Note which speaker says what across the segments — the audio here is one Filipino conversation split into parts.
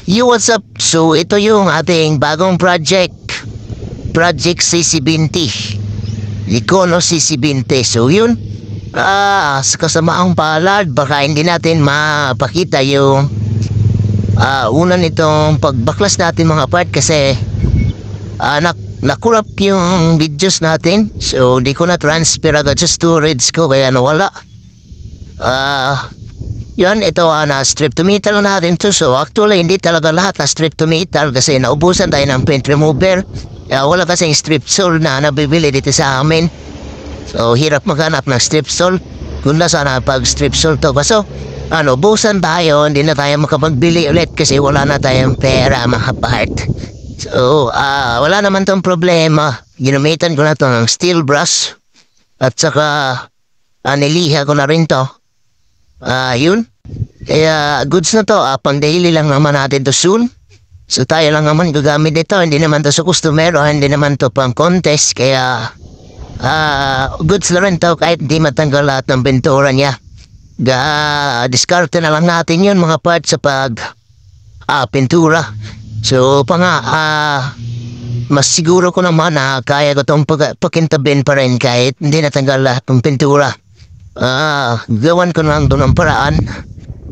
Speaker 1: Yo, what's up? So, ito yung ating bagong project. Project CC20. Icono CC20. So, yun. Sa kasamaang palad, baka hindi natin mapakita yung una nitong pagbaklas natin mga part kasi nakurap yung videos natin. So, di ko na transfer agad sa storage ko kaya nawala. Yan, ito na strip to metal natin to. So actually hindi talaga lahat na strip to metal kasi naubusan tayo ng paint remover. Wala kasing strip saw na nabibili dito sa amin. So hirap maghanap ng strip saw. Kung na sana pag strip saw to. Kaso ubusan tayo, hindi na tayo makapagbili ulit kasi wala na tayong pera mga part. So wala naman tong problema. Ginamitan ko na to ng steel brush. At saka niliha ko na rin to. Yun. Kaya goods na to, pang daily lang naman natin to soon. So tayo lang naman gagamit nito, hindi naman to sa customer o hindi naman to pang contest. Kaya goods na rin to kahit hindi matanggal lahat ng bintura niya. Discard na lang natin yun mga parts sa pag pintura. So mas siguro ko naman na kaya ko itong pakintabin pa rin kahit hindi natanggal lahat ng pintura. Gawan ko lang doon ang paraan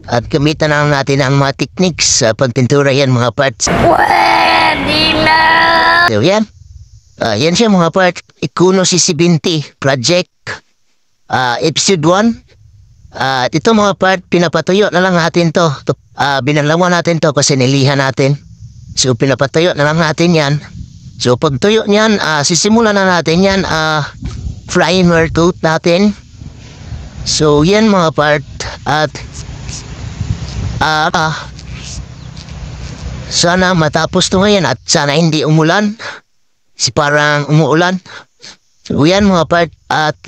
Speaker 1: at gamitan lang natin ang mga techniques sa pagpintura yan mga parts. Pwede na! So yan. Yan siya mga parts. Icono CC20 project episode 1. Ito mga part, pinapatuyo na lang natin to. Binalawan natin to kasi nilihan natin. So pinapatuyo na lang natin yan. So pagtuyo niyan, sisimulan na natin yan. Primer coat natin. So yan mga part at sana matapos to ngayon at sana hindi umulan. Parang umuulan. So yan mga part at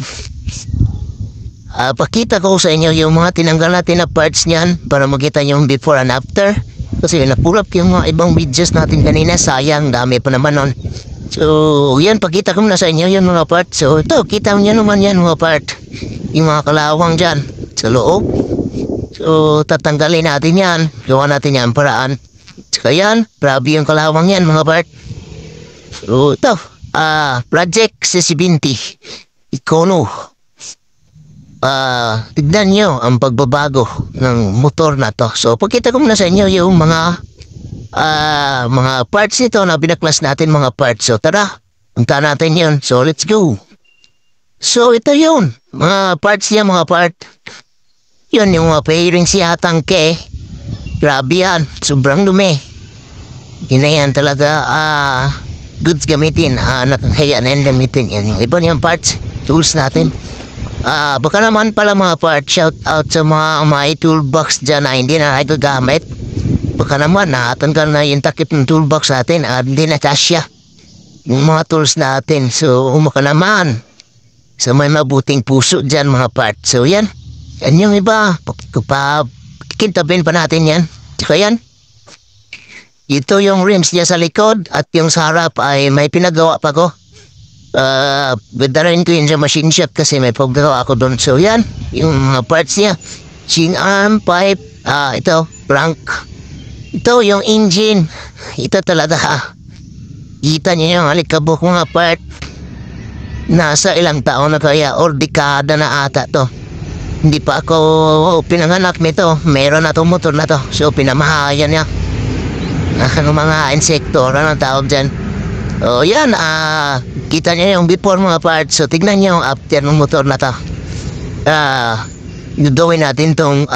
Speaker 1: pakita ko sa inyo yung mga tinanggal natin na parts niyan para makita yung before and after. Kasi napulap yung mga ibang videos natin kanina, sayang dami pa naman nun. So yan, pakita ko na sa inyo yung mga part. So ito, kita nyo naman yan mga part. Yung mga kalawang dyan sa loob. So tatanggalin natin yan. Gawa natin yan paraan. Saka yan, grabe yung kalawang yan mga part. So ito, project CC20 Icono. Tignan nyo ang pagbabago ng motor na to. So pagkita ko na sa inyo yung mga parts nito na binaklas natin mga parts. So tara, punta natin yun. So let's go. So ito yun, mga parts niya mga part. Yun yung mga fairing siya tangke. Grabe yan, sobrang dumi. Ginayan talaga goods gamitin. Nakakaya na yan gamitin yan. Yung iba niyang parts, tools natin. Baka naman pala mga parts, shout out sa mga may toolbox dyan na hindi na nagagamit. Baka naman natanggal na yung takip ng toolbox natin at hindi na kasya yung mga tools natin. So baka naman sa may mabuting puso dyan mga part. So yan, yan yung iba. Kintabin pa natin yan. Tsaka yan, ito yung rims niya sa likod at yung sa harap ay may pinagawa pa ko. Badarin ko yun sa machine shop kasi may paggawa ako doon. So yan, yung mga parts niya. Chin arm, pipe, ito, crank. Ito yung engine. Ito talaga kita niyo yung alikabok mga part. Nasa ilang taon na kaya or dekada na ata to. Hindi pa ako pinanganak nito. Meron na itong motor na to. So pinamahayan niya. Mga insekto, ano tawag dyan. O yan, kita niyo yung before mga parts. So tignan niyo yung after ng motor na to. Gawin natin tong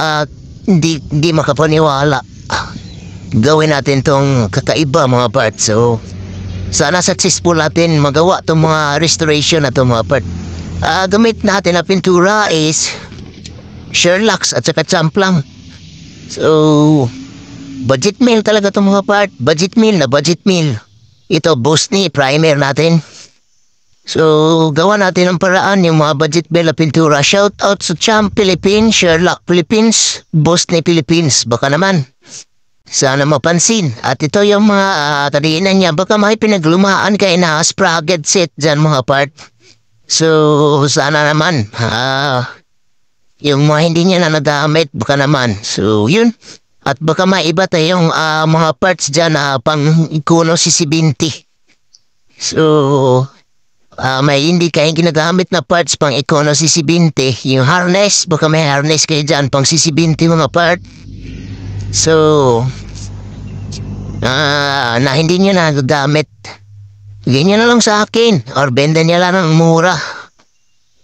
Speaker 1: hindi makapaniwala. Gawin natin tong kakaiba mga parts. So sana successful natin magawa itong mga restoration na itong mga part. Gamit natin na pintura is Sherlock's at saka champlang. So budget meal talaga itong mga part. Budget meal na budget meal. Ito Bosni primer natin. So gawa natin ang paraan yung mga budget meal na pintura. Shout out sa Champ Philippines, Sherlock Philippines, Bosni Philippines. Baka naman sana mapansin. At ito yung mga kadiinan niya. Baka may pinaglumaan kayo na spragged set dyan mga part. So sana naman yung mga hindi niya na nagamit baka naman. So yun, At baka maiba tayong mga parts dyan na pang Ikono CC20. So, may hindi kayong ginagamit na parts pang Ikono CC20. Yung harness, baka may harness kayo dyan pang CC20 mga part. So, na hindi nyo nagagamit. Ganyan na lang sa akin or benda niya lang ng mura.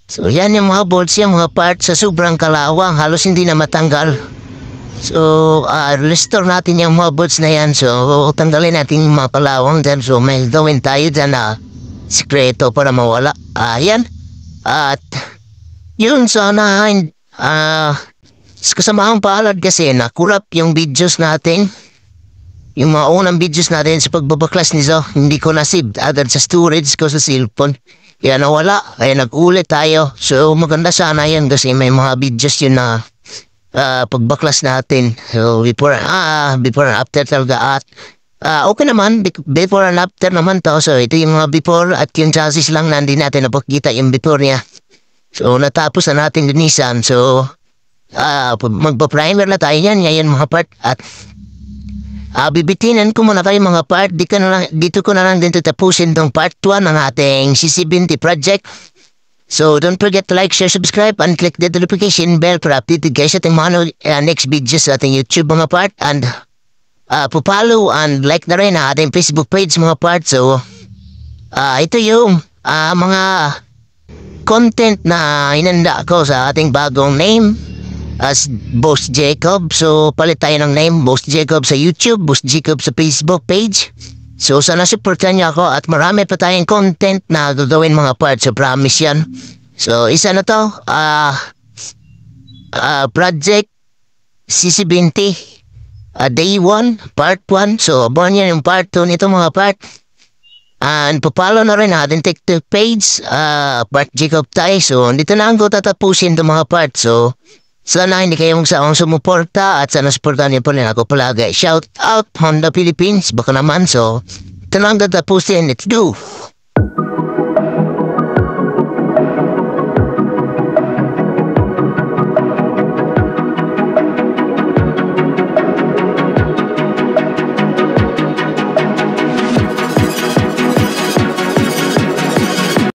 Speaker 1: So, yan yung mga bolts, yung mga parts sa sobrang kalawang. Halos hindi na matanggal. So, restore natin yung mga bolts na yan. So, tanggalin natin yung mga kalawang dyan. So, may gawin tayo dyan na sikreto para mawala. Yan. At, yun sana, sa kasamang palad kasi nakurap yung videos natin. Yung mga unang videos natin sa pagbabaklas nito, hindi ko na-save agad sa storage ko sa cellphone. Kaya nawala, kaya nag-ulit tayo. So, maganda sana yan kasi may mga videos yun na pagbaklas natin. So, before and after talaga. At, okay naman, before and after naman to. So, ito yung mga before at yung chassis lang na hindi natin napakita yung before niya. So, natapos na natin linisan. So, magpa-primer na tayo yan. Ngayon mga part. At, bibitinan ko muna kayo mga part. Dito ko na lang din tatapusin tong part 1 ng ating CC20 project. So, don't forget to like, share, subscribe, and click the notification bell para updated guys sa ating mga next videos sa ating YouTube mga part. And, po-follow and like na rin ang ating Facebook page mga part. So, ito yung mga content na inanda ko sa ating bagong name as Boss Jacob. So, palit tayo ng name, Boss Jacob sa YouTube, Boss Jacob sa Facebook page. So, sana supportan niyo ako at marami pa tayong content na gagawin mga parts. So, promise yan. So, isa na to. Project CC20. Day 1, part 1. So, abangan yan yung part 2 nito mga part. And, papalo na rin natin TikTok page. Part Jacob tayo. So, dito na ako tatapusin itong mga part. So, sana hindi kayong saong sumuporta at sana supportan niyo po rin ako palagi. Shout out Honda Philippines. Baka naman so. Ito lang tatapusin. Let's go.